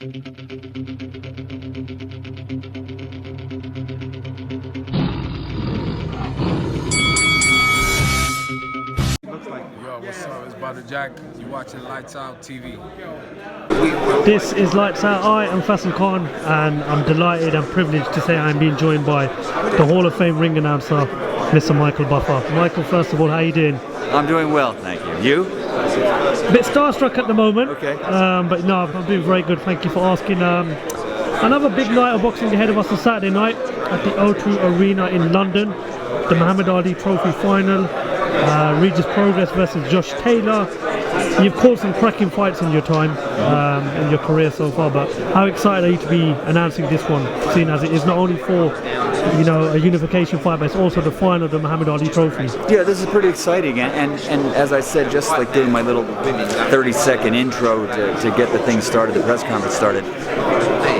Yo, what's up? It's Brother Jack. You're watching Lights Out TV. This is Lights Out. I am FAISAL Khan, and I'm delighted and privileged to say I'm being joined by the Hall of Fame ring announcer, Mr. Michael Buffer. Michael, first of all, how are you doing? I'm doing well, thank you. You? A bit starstruck at the moment, Okay. but no, I'm doing very good. Thank you for asking. Another big night of boxing ahead of us on Saturday night at the O2 Arena in London. The Muhammad Ali Trophy final. Regis Prograis versus Josh Taylor. You've called some cracking fights in your time, in your career so far, but how excited are you to be announcing this one, seeing as it is not only for, you know, a unification fight, but it's also the final of the Muhammad Ali Trophy? Yeah, this is pretty exciting, and as I said, just like doing my little 30-second intro to get the thing started, the press conference started,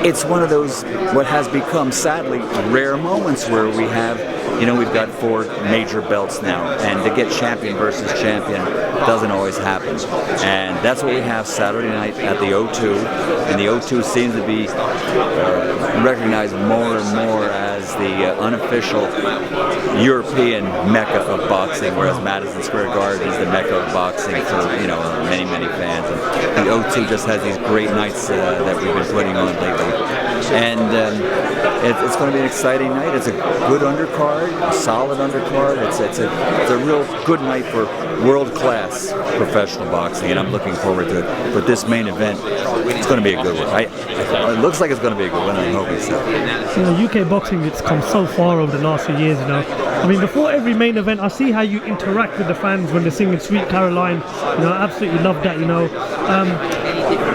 it's one of those, what has become, sadly, rare moments where we have, you know, we've got 4 major belts now, and to get champion versus champion doesn't always happen. And that's what we have Saturday night at the O2, and the O2 seems to be recognized more and more as the unofficial European mecca of boxing, whereas Madison Square Garden is the mecca of boxing for, you know, many, many fans. And the O2 just has these great nights that we've been putting on lately. And it's going to be an exciting night. It's a good undercard, a solid undercard. It's a real good night for world-class professional boxing, and I'm looking forward to it. But this main event, it's going to be a good one. It looks like it's going to be a good one, and I'm hoping so. You know, UK boxing, it's come so far over the last few years, you know. I mean, before every main event, I see how you interact with the fans when they're singing Sweet Caroline. You know, I absolutely love that, you know.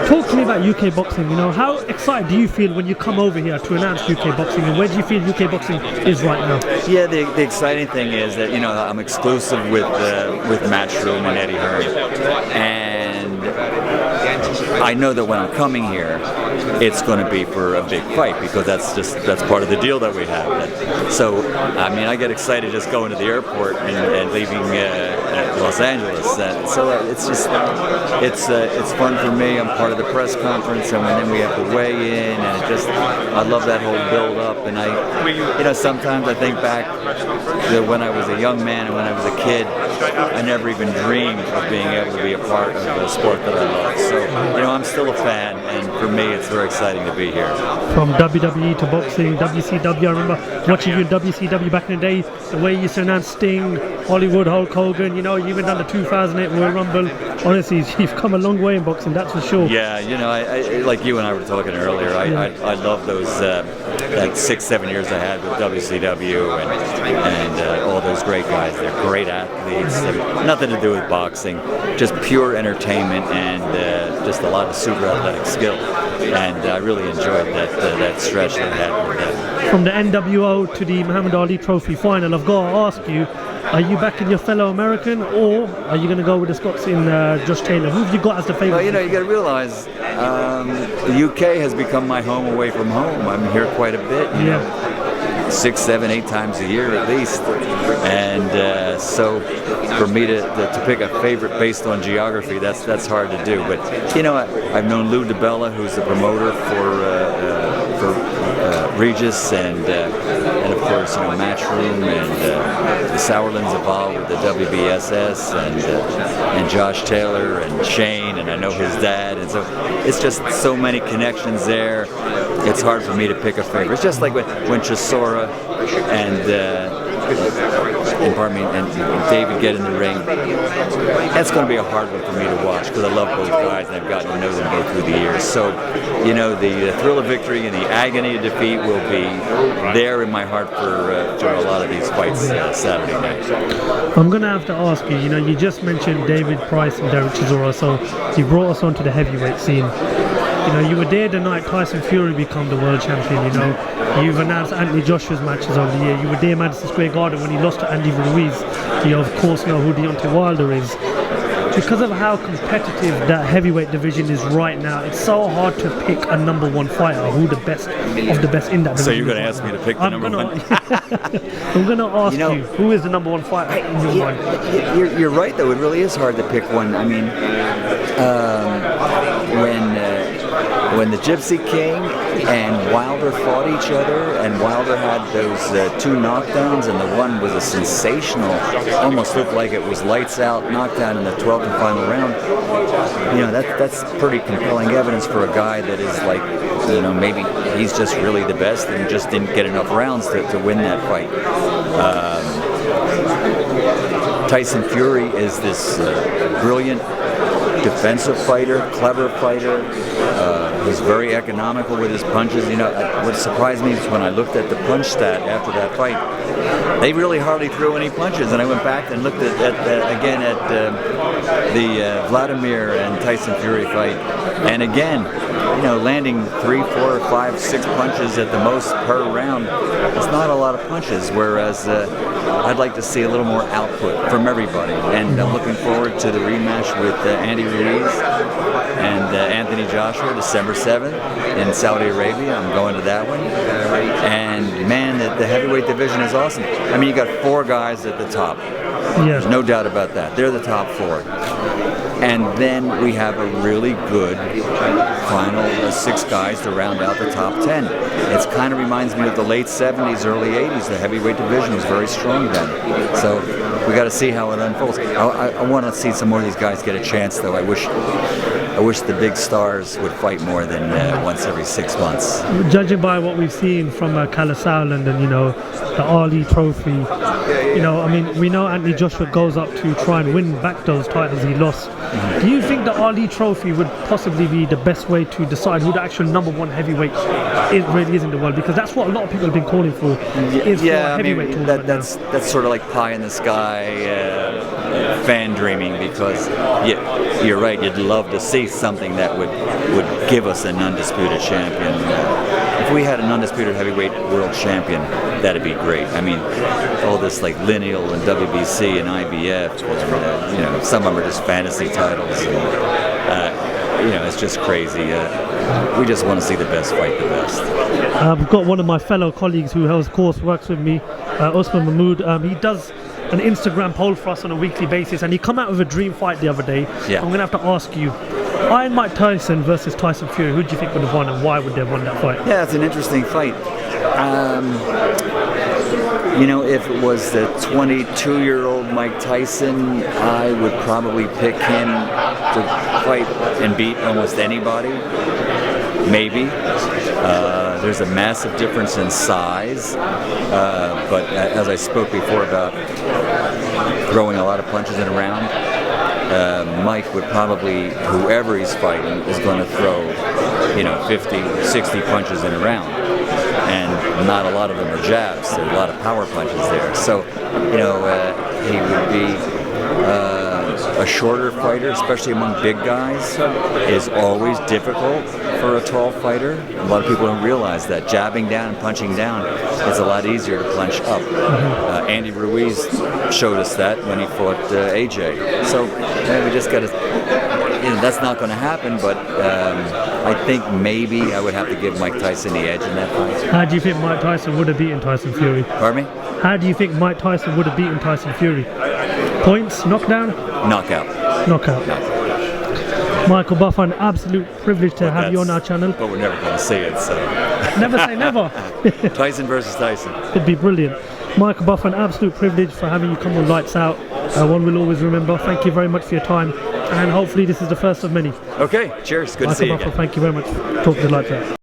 Talk to me about UK boxing, you know. How excited do you feel when you come over here to announce UK boxing, and where do you feel UK boxing is right now? Yeah, the exciting thing is that, you know, I'm exclusive with Matchroom and Eddie Hearn, and I know that when I'm coming here, it's going to be for a big fight, because that's part of the deal that we have. So, I mean, I get excited just going to the airport and leaving Los Angeles. So it's just it's fun for me. I'm part of the press conference, and then we have to weigh in, and I love that whole build up. And you know, sometimes I think back to when I was a young man and when I was a kid, I never even dreamed of being able to be a part of a sport that I love. So, you know, I'm still a fan, and for me, it's very exciting to be here. From WWE to boxing, WCW, I remember watching you in WCW back in the day, the way you used to announce Sting, Hollywood, Hulk Hogan, you know, you even done the 2008 Royal Rumble. Honestly, you've come a long way in boxing, that's for sure. Yeah, you know, I like you and I were talking earlier, I love those, that 6-7 years I had with WCW and all those great guys. They're great athletes, nothing to do with boxing, just pure entertainment and just a lot of super athletic skill. And I really enjoyed that stretch that I had with them. From the NWO to the Muhammad Ali Trophy final, I've got to ask you, are you backing your fellow American, or are you going to go with the Scots in Josh Taylor? Who have you got as the favourite? Well, you know, you got to realize the UK has become my home away from home. I'm here quite a bit, you know, 6, 7, 8 times a year at least. And so for me to pick a favorite based on geography, that's hard to do. But, you know, I've known Lou DiBella, who's the promoter for Regis, and of course, you know, Matchroom, and the Sauerlands involved with the WBSS, and Josh Taylor and Shane, and I know his dad, and so it's just so many connections there. It's hard for me to pick a favorite. It's just like when Chisora and David get in the ring. That's going to be a hard one for me to watch, because I love both guys and I've gotten to know them both through the years. So, you know, the thrill of victory and the agony of defeat will be there in my heart for a lot of these fights Saturday night. I'm going to have to ask you, you know, you just mentioned David Price and Derek Chisora, so you brought us onto the heavyweight scene. You know, you were there the night Tyson Fury became the world champion, you know. You've announced Anthony Joshua's matches over the year. You were there Madison Square Garden when he lost to Andy Ruiz. You of course know who Deontay Wilder is. Because of how competitive that heavyweight division is right now, it's so hard to pick a #1 fighter, who the best of the best in that division. So you're going to ask me to pick the number one? I'm going to ask you, who is the #1 fighter in your mind? You're right, though. It really is hard to pick one. I mean, when when the Gypsy King and Wilder fought each other, and Wilder had those 2 knockdowns, and the one was a sensational, almost looked like it was lights out knockdown in the 12th and final round. You know, that's pretty compelling evidence for a guy that is like, you know, maybe he's just really the best and just didn't get enough rounds to win that fight. Tyson Fury is this brilliant defensive fighter, clever fighter. He's very economical with his punches. You know, what surprised me is when I looked at the punch stat after that fight, they really hardly threw any punches. And I went back and looked again at the Vladimir and Tyson Fury fight, and again, you know, landing 3, 4, 5, 6 punches at the most per round. It's not a lot of punches. Whereas I'd like to see a little more output from everybody. And I'm looking forward to the rematch with Andy Ruiz and Anthony Joshua, December 7th in Saudi Arabia. I'm going to that one. And man, the heavyweight division is awesome. I mean, you got 4 guys at the top. There's no doubt about that. They're the top 4. And then we have a really good final 6 guys to round out the top 10. It kind of reminds me of the late 70s, early 80s. The heavyweight division was very strong then. So we got to see how it unfolds. I want to see some more of these guys get a chance, though. I wish the big stars would fight more than once every 6 months. Judging by what we've seen from Calais Sauerland and, you know, the Ali Trophy, you know, I mean, we know Anthony Joshua goes up to try and win back those titles he lost. Do you think the Ali Trophy would possibly be the best way to decide who the actual #1 heavyweight really is in the world? Because that's what a lot of people have been calling for. Is for a heavyweight tournament. That's sort of like pie in the sky fan dreaming, because you're right. You'd love to see something that would give us an undisputed champion. If we had an undisputed heavyweight world champion, that'd be great. I mean, all this like lineal and WBC and IBF, and, you know, some of them are just fantasy titles. And, you know, it's just crazy. We just want to see the best fight the best. I've got one of my fellow colleagues who, of course, works with me, Osman Mahmood. He does an Instagram poll for us on a weekly basis, and he come out with a dream fight the other day. Yeah. I'm going to have to ask you, Iron Mike Tyson versus Tyson Fury, who do you think would have won, and why would they have won that fight? Yeah, it's an interesting fight. You know, if it was the 22-year-old Mike Tyson, I would probably pick him to fight and beat almost anybody. Maybe. There's a massive difference in size, but as I spoke before about throwing a lot of punches in a round, Mike would probably, whoever he's fighting, is going to throw, you know, 50, 60 punches in a round. And not a lot of them are jabs. There are a lot of power punches there. So, you know, he would be a shorter fighter, especially among big guys, is always difficult for a tall fighter. A lot of people don't realize that. Jabbing down and punching down is a lot easier to punch up. Andy Ruiz showed us that when he fought AJ. So we just got to, you know, that's not going to happen, but I think maybe I would have to give Mike Tyson the edge in that fight. How do you think Mike Tyson would have beaten Tyson Fury? Pardon me? How do you think Mike Tyson would have beaten Tyson Fury? Points? Knockdown? Knockout. Knockout. Michael Buffer, an absolute privilege to have you on our channel. But we're never going to see it, so. Never say never. Tyson versus Tyson. It'd be brilliant. Michael Buffer, an absolute privilege for having you come on Lights Out. One will always remember. Thank you very much for your time, and hopefully this is the first of many. Okay, cheers. Good to see you again. Michael Buffer, thank you very much. Talk to the Lights Out.